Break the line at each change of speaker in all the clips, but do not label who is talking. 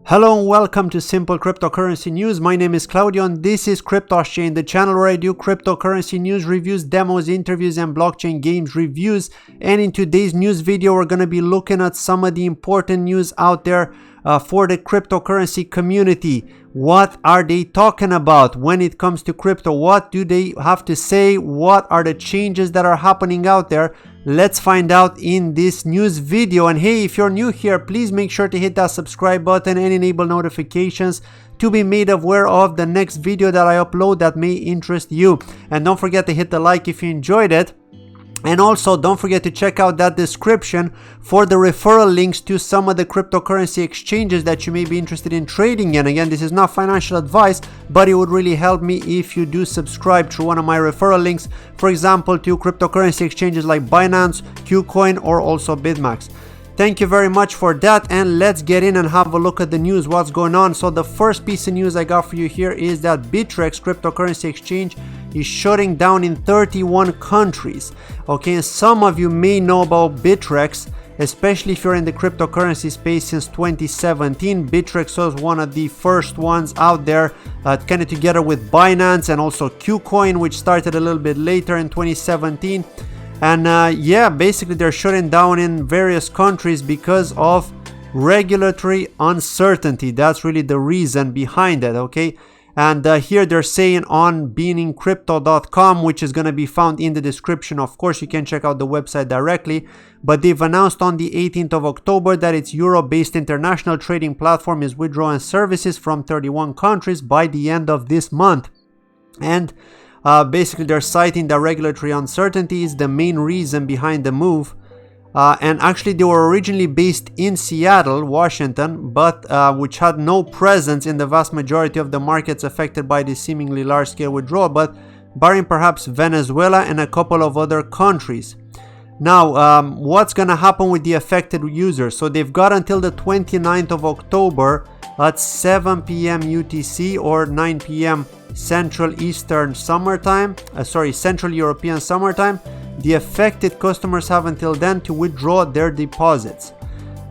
Hello and welcome to Simple Cryptocurrency News. My name is Claudio and this is CryptoChain, the channel where I do cryptocurrency news reviews, demos, interviews, and blockchain games reviews. And in today's news video, we're going to be looking at some of the important news out there for the cryptocurrency community. What are they talking about when it comes to crypto? What do they have to say? What are the changes that are happening out there? Let's find out in this news video. And hey, if you're new here, please make sure to hit that subscribe button and enable notifications to be made aware of the next video that I upload that may interest you. And don't forget to hit the like if you enjoyed it. And also don't forget to check out that description for the referral links to some of the cryptocurrency exchanges that you may be interested in trading in. Again, this is not financial advice, but it would really help me if you do subscribe through one of my referral links, for example, to cryptocurrency exchanges like Binance, KuCoin, or also BitMax. Thank you very much for that, and let's get in and have a look at the news, what's going on. So the first piece of news I got for you here is that Bittrex cryptocurrency exchange is shutting down in 31 countries. Okay, and some of you may know about Bittrex, especially if you're in the cryptocurrency space since 2017. Bittrex was one of the first ones out there, kind of together with Binance and also KuCoin, which started a little bit later in 2017. And yeah, basically they're shutting down in various countries because of regulatory uncertainty. That's really the reason behind it, okay? And here they're saying on beanincrypto.com, which is going to be found in the description. Of course, you can check out the website directly. But they've announced on the 18th of October that its Euro-based international trading platform is withdrawing services from 31 countries by the end of this month. And basically they're citing the regulatory uncertainty is the main reason behind the move. And actually they were originally based in Seattle, Washington, but which had no presence in the vast majority of the markets affected by this seemingly large-scale withdrawal, but barring perhaps Venezuela and a couple of other countries. Now, what's going to happen with the affected users? So they've got until the 29th of October at 7 p.m. UTC or 9 p.m. Central European summertime. The affected customers have until then to withdraw their deposits.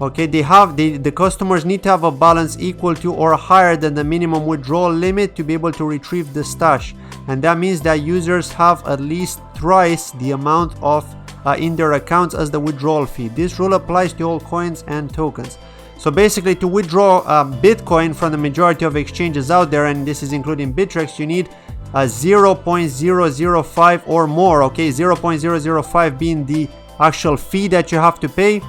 Okay, the customers need to have a balance equal to or higher than the minimum withdrawal limit to be able to retrieve the stash, and that means that users have at least thrice the amount of in their accounts as the withdrawal fee. This rule applies to all coins and tokens. So basically, to withdraw Bitcoin from the majority of exchanges out there, and this is including Bittrex, you need 0.005 or more. Okay, 0.005 being the actual fee that you have to pay,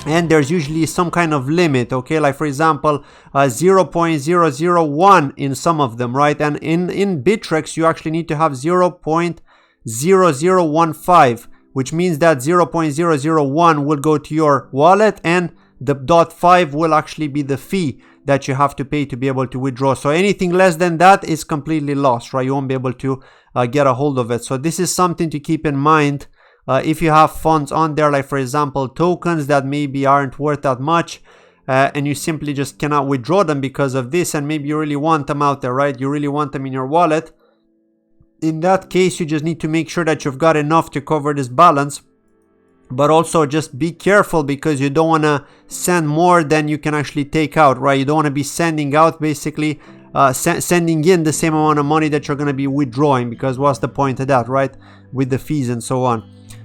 and there's usually some kind of limit. Okay, like for example 0.001 in some of them, right? And in Bittrex you actually need to have 0.0015, which means that 0.001 will go to your wallet, and the 0.5 will actually be the fee that you have to pay to be able to withdraw. So anything less than that is completely lost, right? You won't be able to get a hold of it. So this is something to keep in mind if you have funds on there, like for example tokens that maybe aren't worth that much, and you simply just cannot withdraw them because of this, and maybe you really want them out there, right? You really want them in your wallet. In that case, you just need to make sure that you've got enough to cover this balance. But also just be careful, because you don't want to send more than you can actually take out, right? You don't want to be sending out basically sending in the same amount of money that you're going to be withdrawing, because what's the point of that, right? With the fees and so on.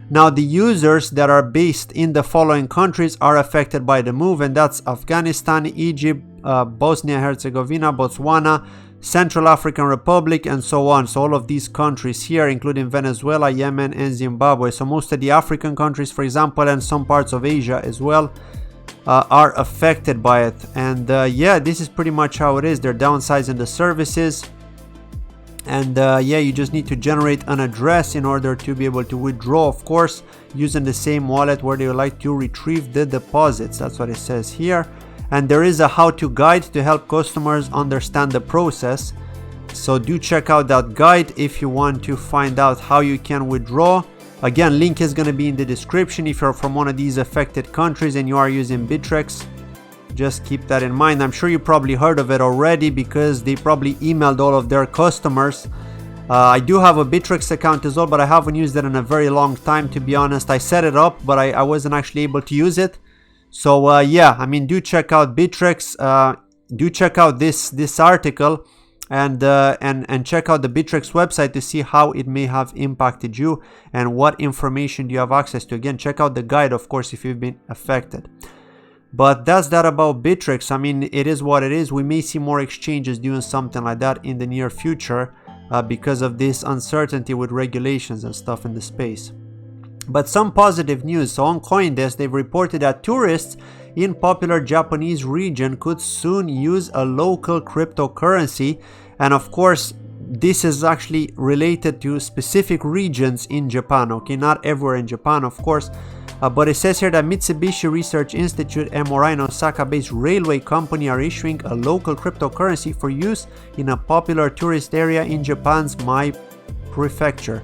Now, the users that are based in the following countries are affected by the move, and that's Afghanistan, Egypt, Bosnia-Herzegovina, Botswana, Central African Republic, and so on. So all of these countries here, including Venezuela, Yemen, and Zimbabwe. So most of the African countries, for example, and some parts of Asia as well, are affected by it. And yeah, this is pretty much how it is. They're downsizing the services. And yeah, you just need to generate an address in order to be able to withdraw, of course, using the same wallet where they would like to retrieve the deposits. That's what it says here. And there is a how-to guide to help customers understand the process. So do check out that guide if you want to find out how you can withdraw. Again, link is going to be in the description if you're from one of these affected countries and you are using Bittrex. Just keep that in mind. I'm sure you probably heard of it already because they probably emailed all of their customers. I do have a Bittrex account as well, but I haven't used it in a very long time, to be honest. I set it up, but I wasn't actually able to use it. So yeah, I mean, do check out Bittrex. do check out this article and check out the Bittrex website to see how it may have impacted you and what information do you have access to. Again, check out the guide, of course, if you've been affected. But that's that about Bittrex. I mean, it is what it is. We may see more exchanges doing something like that in the near future because of this uncertainty with regulations and stuff in the space. But some positive news. So on CoinDesk, they've reported that tourists in popular Japanese region could soon use a local cryptocurrency. And of course, this is actually related to specific regions in Japan, okay? Not everywhere in Japan, of course. But it says here that Mitsubishi Research Institute, MRI, and Osaka-based railway company are issuing a local cryptocurrency for use in a popular tourist area in Japan's Mai prefecture.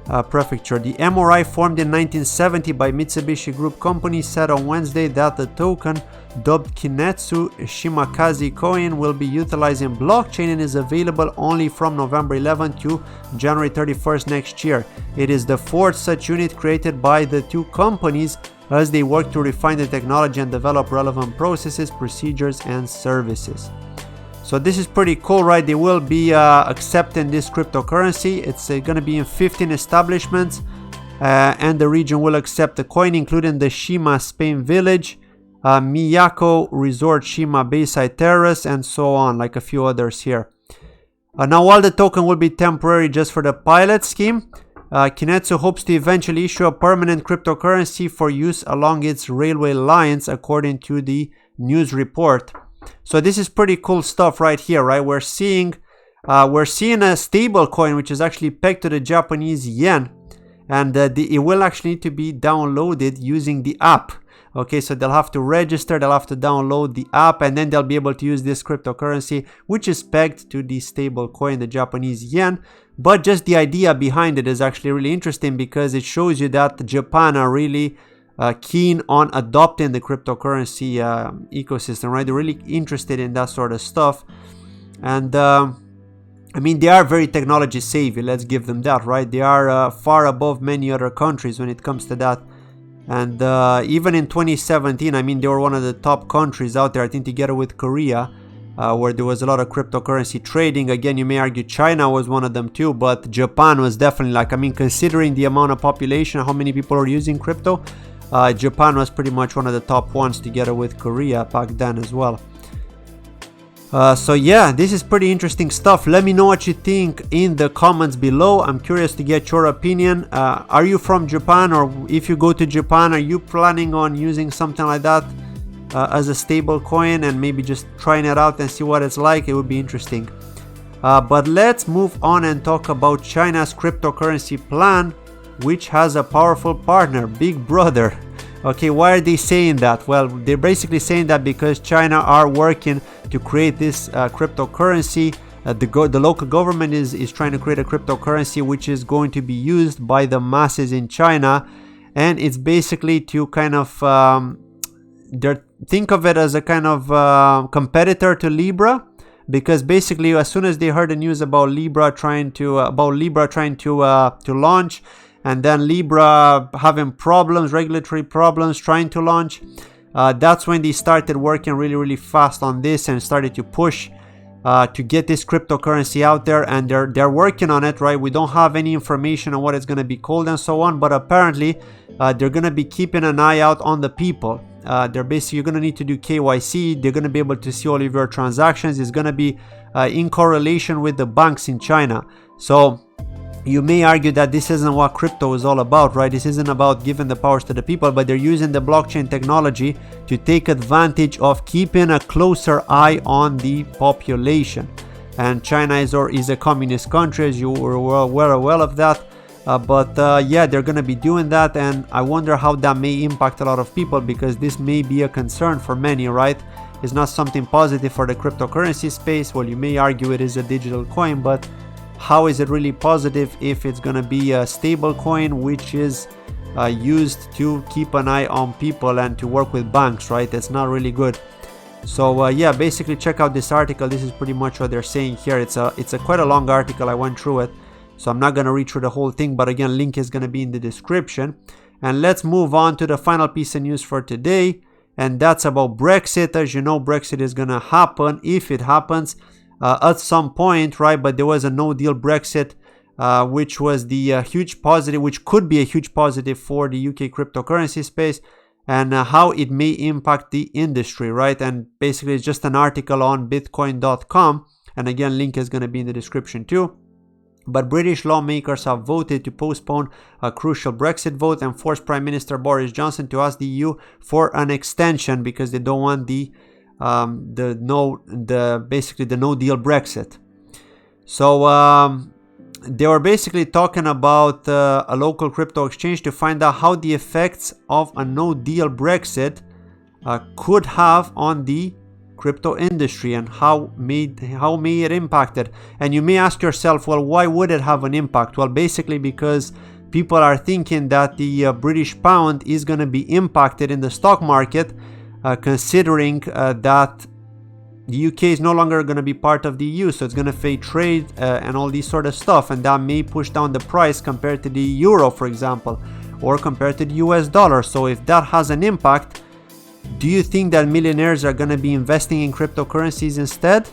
The MRI, formed in 1970 by Mitsubishi Group Company, said on Wednesday that the token, dubbed Kinetsu Shimakaze Coin, will be utilizing blockchain and is available only from November 11 to January 31st next year. It is the fourth such unit created by the two companies as they work to refine the technology and develop relevant processes, procedures, and services. So this is pretty cool, right? They will be accepting this cryptocurrency. It's going to be in 15 establishments and the region will accept the coin, including the Shima Spain Village, Miyako Resort, Shima Bayside Terrace, and so on, like a few others here. Now, while the token will be temporary just for the pilot scheme, Kinetsu hopes to eventually issue a permanent cryptocurrency for use along its railway lines, according to the news report. So this is pretty cool stuff right here, right? We're seeing a stable coin which is actually pegged to the Japanese yen, and it will actually need to be downloaded using the app. Okay, so they'll have to register, they'll have to download the app, and then they'll be able to use this cryptocurrency, which is pegged to the stable coin, the Japanese yen. But just the idea behind it is actually really interesting because it shows you that Japan are really keen on adopting the cryptocurrency ecosystem, right? They're really interested in that sort of stuff. And I mean, they are very technology savvy, let's give them that, right? They are far above many other countries when it comes to that. And even in 2017, I mean, they were one of the top countries out there, I think together with Korea, where there was a lot of cryptocurrency trading. Again, you may argue China was one of them too, but Japan was definitely, like, I mean, considering the amount of population, how many people are using crypto, Japan was pretty much one of the top ones together with Korea back then as well. So yeah, this is pretty interesting stuff. Let me know what you think in the comments below. I'm curious to get your opinion. Are you from Japan, or if you go to Japan, are you planning on using something like that as a stable coin and maybe just trying it out and see what it's like? It would be interesting. But let's move on and talk about China's cryptocurrency plan, which has a powerful partner, Big Brother. Okay, why are they saying that? Well, they're basically saying that because China are working to create this cryptocurrency. The local government is trying to create a cryptocurrency which is going to be used by the masses in China, and it's basically to kind of think of it as a kind of competitor to Libra, because basically as soon as they heard the news about Libra trying to launch, and then Libra having problems, regulatory problems, trying to launch, that's when they started working really fast on this and started to push to get this cryptocurrency out there, and they're working on it, right? We don't have any information on what it's going to be called and so on, but apparently they're going to be keeping an eye out on the people. They're basically, you're going to need to do KYC. They're going to be able to see all of your transactions. It's going to be in correlation with the banks in China. So you may argue that this isn't what crypto is all about, right? This isn't about giving the powers to the people, but they're using the blockchain technology to take advantage of keeping a closer eye on the population. And China is a communist country, as you were well aware of that. Yeah, they're going to be doing that, and I wonder how that may impact a lot of people, because this may be a concern for many, right? It's not something positive for the cryptocurrency space. Well, you may argue it is a digital coin, but how is it really positive if it's going to be a stable coin which is used to keep an eye on people and to work with banks, right? It's not really good. So yeah, basically check out this article. This is pretty much what they're saying here. It's a quite a long article. I went through it, so I'm not going to read through the whole thing, but again, link is going to be in the description. And let's move on to the final piece of news for today, and that's about Brexit. As you know, Brexit is gonna happen if it happens at some point, right? But there was a no-deal Brexit, which was the huge positive, which could be a huge positive for the UK cryptocurrency space, and how it may impact the industry, right? And basically, it's just an article on Bitcoin.com, and again, link is going to be in the description too. But British lawmakers have voted to postpone a crucial Brexit vote and force Prime Minister Boris Johnson to ask the EU for an extension because they don't want basically the no deal Brexit. So they were basically talking about a local crypto exchange to find out how the effects of a no deal Brexit could have on the crypto industry and how may it impact it. And you may ask yourself, well, why would it have an impact? Well, basically because people are thinking that the British pound is going to be impacted in the stock market, considering that the UK is no longer going to be part of the EU, so it's going to face trade and all these sort of stuff, and that may push down the price compared to the euro, for example, or compared to the US dollar. So if that has an impact, do you think that millionaires are going to be investing in cryptocurrencies instead?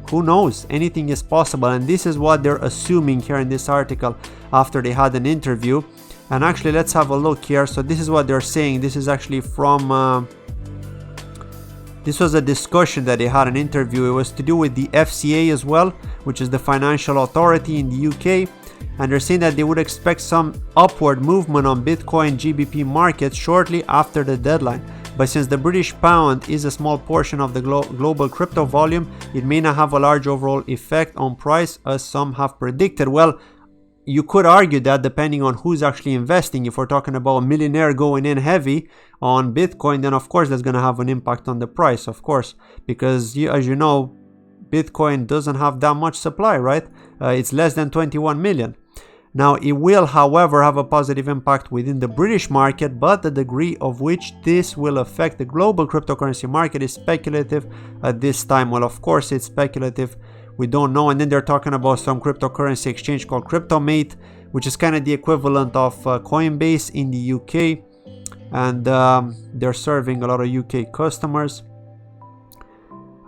Who knows? Anything is possible, and this is what they're assuming here in this article after they had an interview. And actually, let's have a look here. So this is what they're saying. This is actually from this was a discussion that they had an interview. It was to do with the FCA as well, which is the financial authority in the UK. And they're saying that they would expect some upward movement on Bitcoin GBP markets shortly after the deadline. But since the British pound is a small portion of the global crypto volume, it may not have a large overall effect on price as some have predicted. Well, you could argue that depending on who's actually investing. If we're talking about a millionaire going in heavy on Bitcoin, then of course that's going to have an impact on the price, of course, because as you know, Bitcoin doesn't have that much supply, right? It's less than 21 million. Now, it will, however, have a positive impact within the British market, but the degree of which this will affect the global cryptocurrency market is speculative at this time. Well, of course, it's speculative. We don't know. And then they're talking about some cryptocurrency exchange called CryptoMate, which is kind of the equivalent of Coinbase in the UK. And they're serving a lot of UK customers.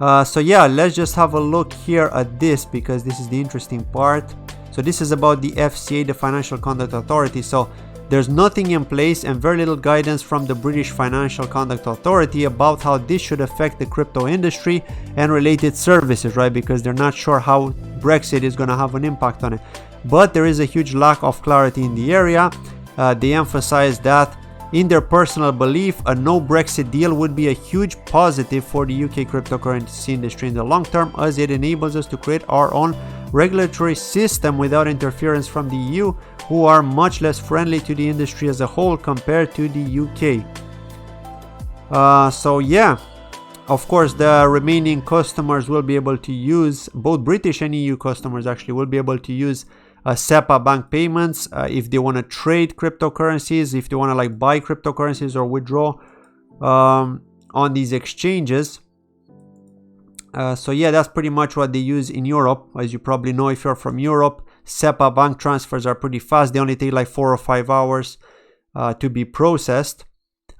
So yeah, let's just have a look here at this because this is the interesting part. So this is about the FCA, the Financial Conduct Authority. So there's nothing in place and very little guidance from the British Financial Conduct Authority about how this should affect the crypto industry and related services, right? Because they're not sure how Brexit is going to have an impact on it. But there is a huge lack of clarity in the area. They emphasize that in their personal belief, a no Brexit deal would be a huge positive for the UK cryptocurrency industry in the long term, as it enables us to create our own regulatory system without interference from the EU, who are much less friendly to the industry as a whole compared to the UK. So yeah, of course, the remaining customers will be able to use, both British and EU customers actually will be able to use SEPA bank payments if they want to trade cryptocurrencies, if they want to like buy cryptocurrencies or withdraw on these exchanges. So yeah, that's pretty much what they use in Europe. As you probably know, if you're from Europe, SEPA bank transfers are pretty fast. They only take like 4 or 5 hours to be processed.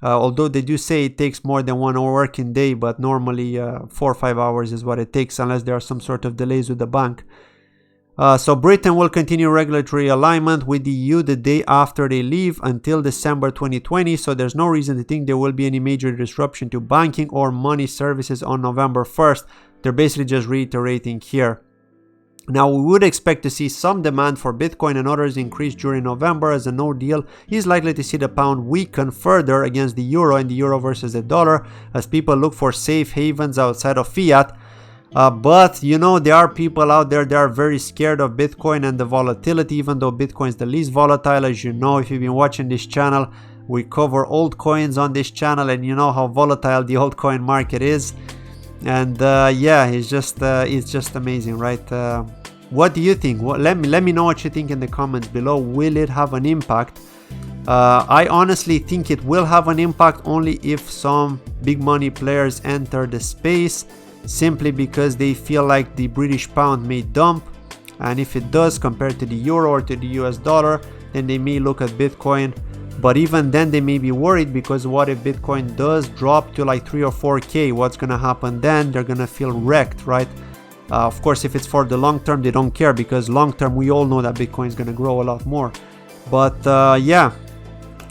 Although they do say it takes more than 1 working day, but normally 4 or 5 hours is what it takes unless there are some sort of delays with the bank. So Britain will continue regulatory alignment with the EU the day after they leave until December 2020. So there's no reason to think there will be any major disruption to banking or money services on November 1st. They're basically just reiterating here. Now, we would expect to see some demand for Bitcoin and others increase during November, as a no deal is likely to see the pound weaken further against the euro and the euro versus the dollar as people look for safe havens outside of fiat. But you know, there are people out there that are very scared of Bitcoin and the volatility, even though Bitcoin is the least volatile. As you know, if you've been watching this channel, we cover altcoins on this channel, and you know how volatile the altcoin market is. And yeah, it's just amazing, right? What do you think? Let me know what you think in the comments below. Will it have an impact? I honestly think it will have an impact only if some big money players enter the space, simply because they feel like the British pound may dump, and if it does compared to the euro or to the US dollar, then they may look at Bitcoin But even then they may be worried, because what if Bitcoin does drop to like 3 or 4K? What's gonna happen then? They're gonna feel wrecked, right? Of course, if it's for the long term, they don't care, because long term we all know that Bitcoin is gonna grow a lot more. But yeah,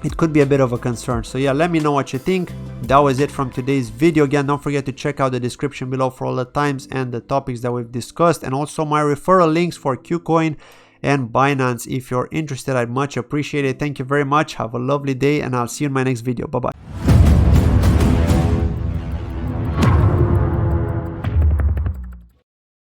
it could be a bit of a concern. So yeah, let me know what you think. That was it from today's video. Again, don't forget to check out the description below for all the times and the topics that we've discussed, and also my referral links for KuCoin and Binance. If you're interested, I'd much appreciate it. Thank you very much. Have a lovely day, and I'll see you in my next video. Bye bye.